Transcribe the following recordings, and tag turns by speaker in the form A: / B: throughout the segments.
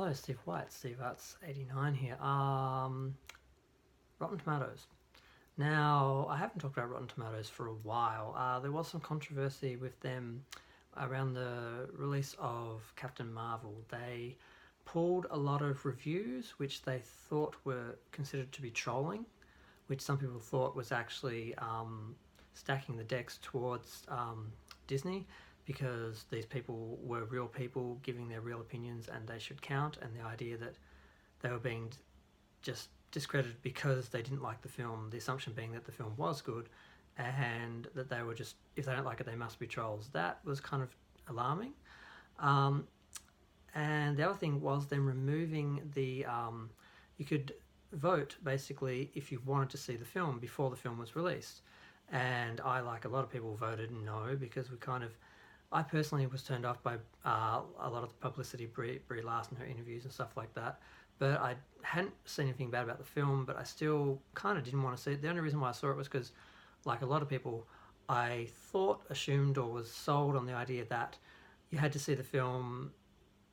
A: Hello, Steve White. Steve Arts 89 here. Rotten Tomatoes. Now, I haven't talked about Rotten Tomatoes for a while. There was some controversy with them around the release of Captain Marvel. They pulled a lot of reviews which they thought were considered to be trolling, which some people thought was actually stacking the decks towards Disney, because these people were real people giving their real opinions and they should count, and the idea that they were being just discredited because they didn't like the film, the assumption being that the film was good and that they were just, if they don't like it, they must be trolls. That was kind of alarming. And the other thing was them removing the, you could vote basically if you wanted to see the film before the film was released. And I, like a lot of people, voted no, because I personally was turned off by a lot of the publicity, Brie Larson, her interviews and stuff like that. But I hadn't seen anything bad about the film, but I still kind of didn't want to see it. The only reason why I saw it was because, like a lot of people, I assumed or was sold on the idea that you had to see the film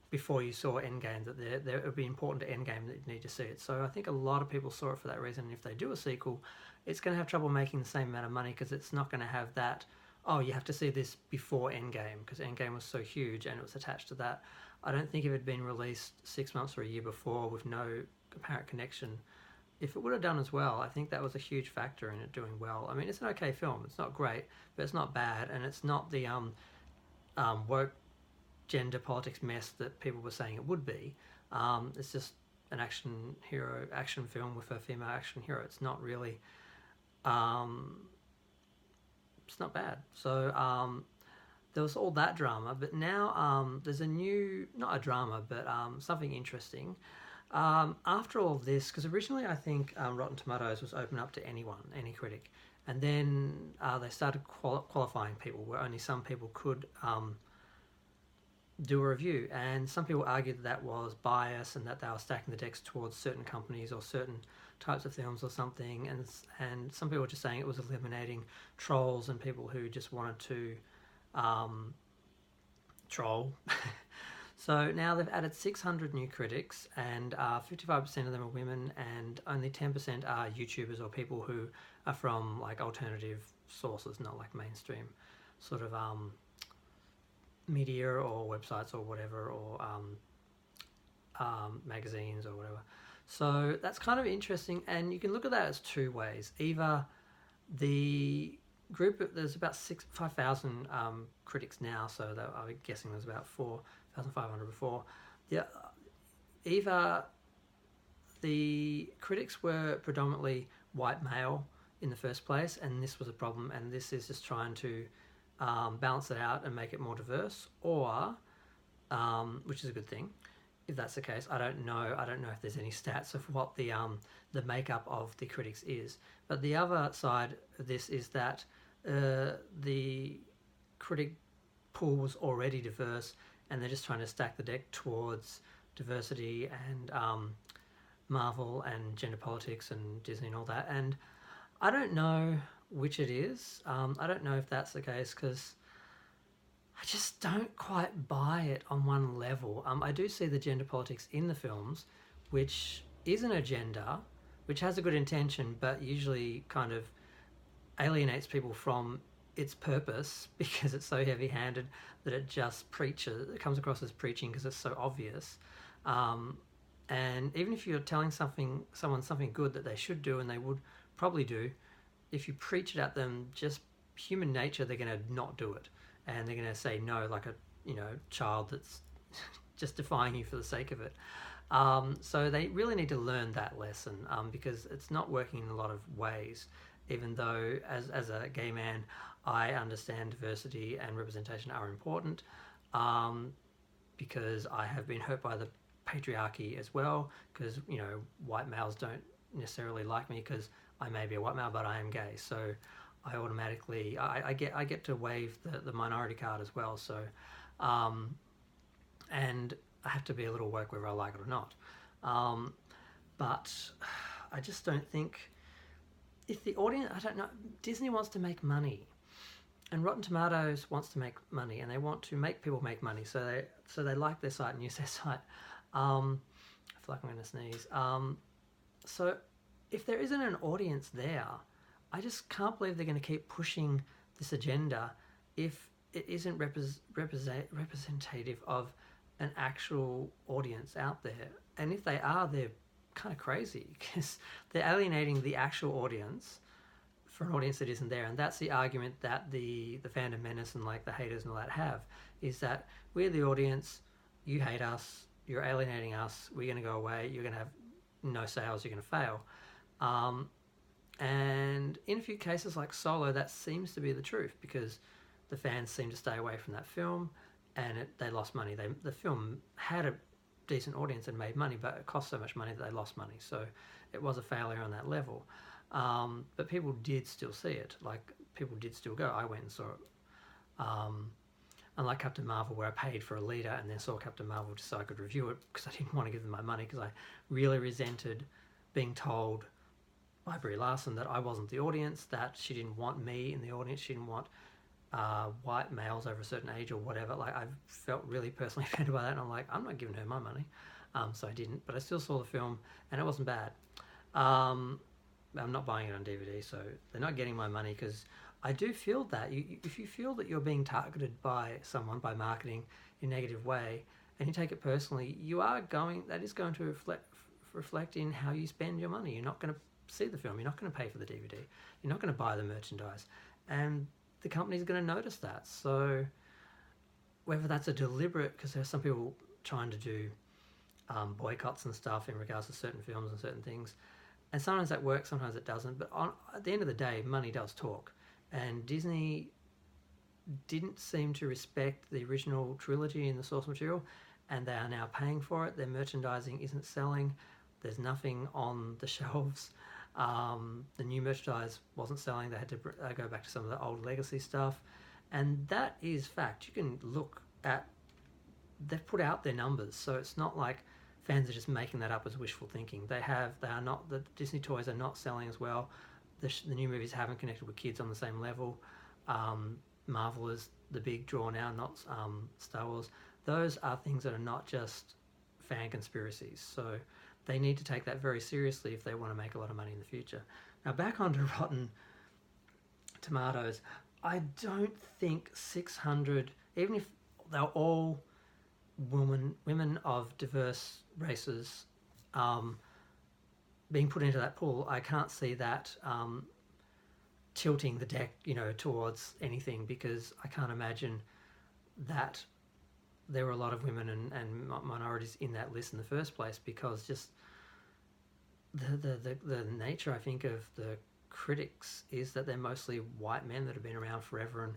A: before you saw Endgame, that it would be important to Endgame that you need to see it. So I think a lot of people saw it for that reason. And if they do a sequel, it's going to have trouble making the same amount of money, because it's not going to have that, oh, you have to see this before Endgame, because Endgame was so huge and it was attached to that. I don't think if it had been released 6 months or a year before with no apparent connection, if it would have done as well, I think that was a huge factor in it doing well. I mean, it's an okay film. It's not great, but it's not bad, and it's not the woke gender politics mess that people were saying it would be. It's just an action film with a female action hero. It's not really... it's not bad. So there was all that drama, but now there's a new, not a drama, but something interesting. After all of this, because originally I think Rotten Tomatoes was open up to anyone, any critic, and then they started qualifying people where only some people could do a review, and some people argued that was bias and that they were stacking the decks towards certain companies or certain types of films or something, and some people were just saying it was eliminating trolls and people who just wanted to troll. So now they've added 600 new critics, and 55% of them are women, and only 10% are YouTubers or people who are from like alternative sources, not like mainstream sort of media or websites or whatever, or magazines or whatever. So that's kind of interesting, and you can look at that as two ways. Either the group, there's about 5,000 critics now, so I'm guessing there's about 4,500 before. Either the critics were predominantly white male in the first place, and this was a problem, and this is just trying to balance it out and make it more diverse, or which is a good thing. If that's the case, I don't know if there's any stats of what the makeup of the critics is. But the other side of this is that the critic pool was already diverse, and they're just trying to stack the deck towards diversity and Marvel and gender politics and Disney and all that. And I don't know which it is. I don't know if that's the case, because I just don't quite buy it on one level. I do see the gender politics in the films, which is an agenda, which has a good intention, but usually kind of alienates people from its purpose because it's so heavy-handed that it just preaches. It comes across as preaching because it's so obvious. And even if you're telling someone something good that they should do and they would probably do, if you preach it at them, just human nature, they're going to not do it. And they're going to say no, like a child that's just defying you for the sake of it. So they really need to learn that lesson, because it's not working in a lot of ways. Even though, as a gay man, I understand diversity and representation are important, because I have been hurt by the patriarchy as well. Because white males don't necessarily like me because I may be a white male, but I am gay. So I automatically I get to wave the minority card as well. So and I have to be a little woke whether I like it or not. But I just don't think, if the audience, I don't know, Disney wants to make money, and Rotten Tomatoes wants to make money, and they want to make people make money. So they like their site and use their site. I feel like I'm going to sneeze. So if there isn't an audience there, I just can't believe they're going to keep pushing this agenda if it isn't representative of an actual audience out there. And if they are, they're kind of crazy because they're alienating the actual audience for an audience that isn't there. And that's the argument that the fandom menace and like the haters and all that have, is that we're the audience, you hate us, you're alienating us, we're going to go away, you're going to have no sales, you're going to fail. And in a few cases like Solo, that seems to be the truth, because the fans seem to stay away from that film, and they lost money. The film had a decent audience and made money, but it cost so much money that they lost money. So it was a failure on that level. But people did still see it. Like, people did still go. I went and saw it. Unlike Captain Marvel, where I paid for a leader and then saw Captain Marvel just so I could review it, because I didn't want to give them my money, because I really resented being told by Brie Larson that I wasn't the audience, that she didn't want me in the audience, she didn't want white males over a certain age or whatever. Like, I felt really personally offended by that, and I'm like, I'm not giving her my money. So I didn't, but I still saw the film, and it wasn't bad. I'm not buying it on DVD, so they're not getting my money, because I do feel that if you feel that you're being targeted by someone, by marketing in a negative way, and you take it personally, that is going to reflect in how you spend your money. You're not going to see the film, you're not going to pay for the DVD, you're not going to buy the merchandise, and the company's going to notice that. So whether that's a deliberate, because there's some people trying to do boycotts and stuff in regards to certain films and certain things, and sometimes that works, sometimes it doesn't, but at the end of the day, money does talk. And Disney didn't seem to respect the original trilogy in the source material, and they are now paying for it. Their merchandising isn't selling. There's nothing on the shelves. The new merchandise wasn't selling. They had to go back to some of the old legacy stuff, and that is fact. You can look at, they've put out their numbers, so it's not like fans are just making that up as wishful thinking. The Disney toys are not selling as well. The new movies haven't connected with kids on the same level. Marvel is the big draw now, not Star Wars. Those are things that are not just fan conspiracies. So they need to take that very seriously if they want to make a lot of money in the future. Now, back onto Rotten Tomatoes, I don't think 600, even if they're all women of diverse races being put into that pool, I can't see that tilting the deck, towards anything, because I can't imagine that there were a lot of women and minorities in that list in the first place, because just the nature, I think, of the critics is that they're mostly white men that have been around forever, and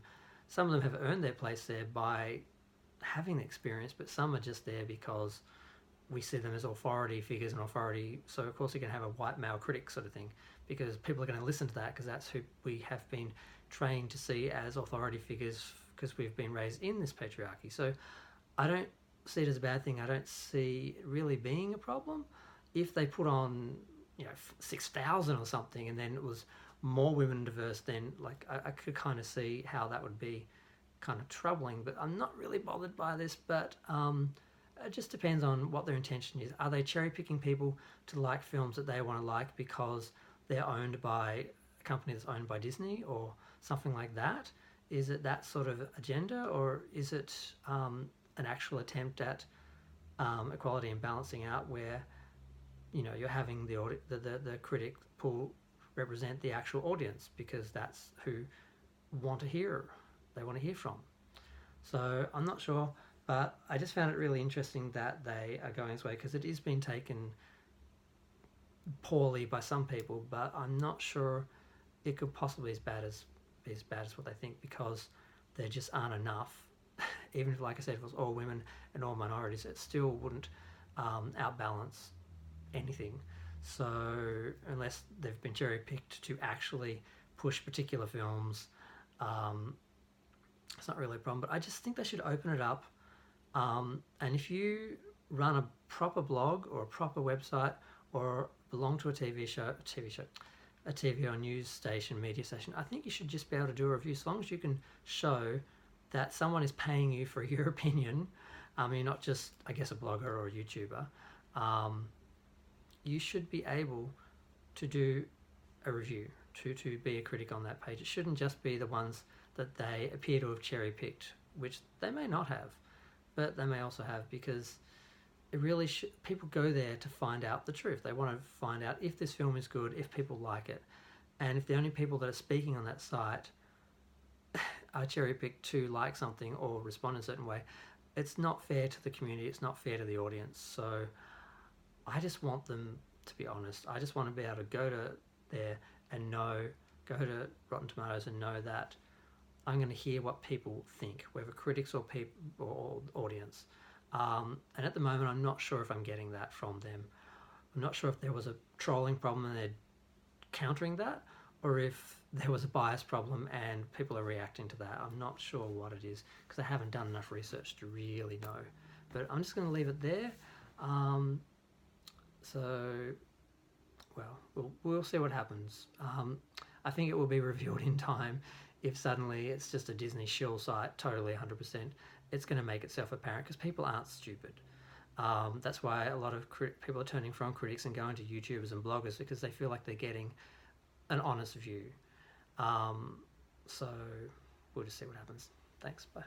A: some of them have earned their place there by having the experience, but some are just there because we see them as authority figures and authority, so of course you're going to have a white male critic sort of thing, because people are going to listen to that, because that's who we have been trained to see as authority figures, because we've been raised in this patriarchy. So I don't see it as a bad thing. I don't see it really being a problem. If they put on 6,000 or something, and then it was more women diverse, then like I could kind of see how that would be kind of troubling. But I'm not really bothered by this. But it just depends on what their intention is. Are they cherry picking people to like films that they want to like because they're owned by a company that's owned by Disney or something like that? Is it that sort of agenda, or is it an actual attempt at equality and balancing out, where you're having the critic pool represent the actual audience, because that's who they want to hear from. So I'm not sure, but I just found it really interesting that they are going this way, because it is being taken poorly by some people, but I'm not sure it could possibly be as bad as what they think, because there just aren't enough. Even if, like I said, if it was all women and all minorities, it still wouldn't outbalance anything. So unless they've been cherry picked to actually push particular films, it's not really a problem. But I just think they should open it up. And if you run a proper blog or a proper website, or belong to a TV or news station, media station, I think you should just be able to do a review, as long as you can show that someone is paying you for your opinion, You're not just, I guess, a blogger or a YouTuber. You should be able to do a review, to be a critic on that page. It shouldn't just be the ones that they appear to have cherry picked, which they may not have, but they may also have, because it really people go there to find out the truth. They want to find out if this film is good, if people like it, and if the only people that are speaking on that site are cherry picked to like something or respond in a certain way, it's not fair to the community. It's not fair to the audience. So I just want them to be honest. I just want to be able to go to there and go to Rotten Tomatoes and know that I'm going to hear what people think, whether critics or people or audience. And at the moment, I'm not sure if I'm getting that from them. I'm not sure if there was a trolling problem and they're countering that, or if there was a bias problem and people are reacting to that. I'm not sure what it is, because I haven't done enough research to really know. But I'm just going to leave it there. We'll see what happens. I think it will be revealed in time. If suddenly it's just a Disney shill site, totally 100%, it's going to make itself apparent, because people aren't stupid. That's why a lot of people are turning from critics and going to YouTubers and bloggers, because they feel like they're getting an honest view. So we'll just see what happens. Thanks. Bye.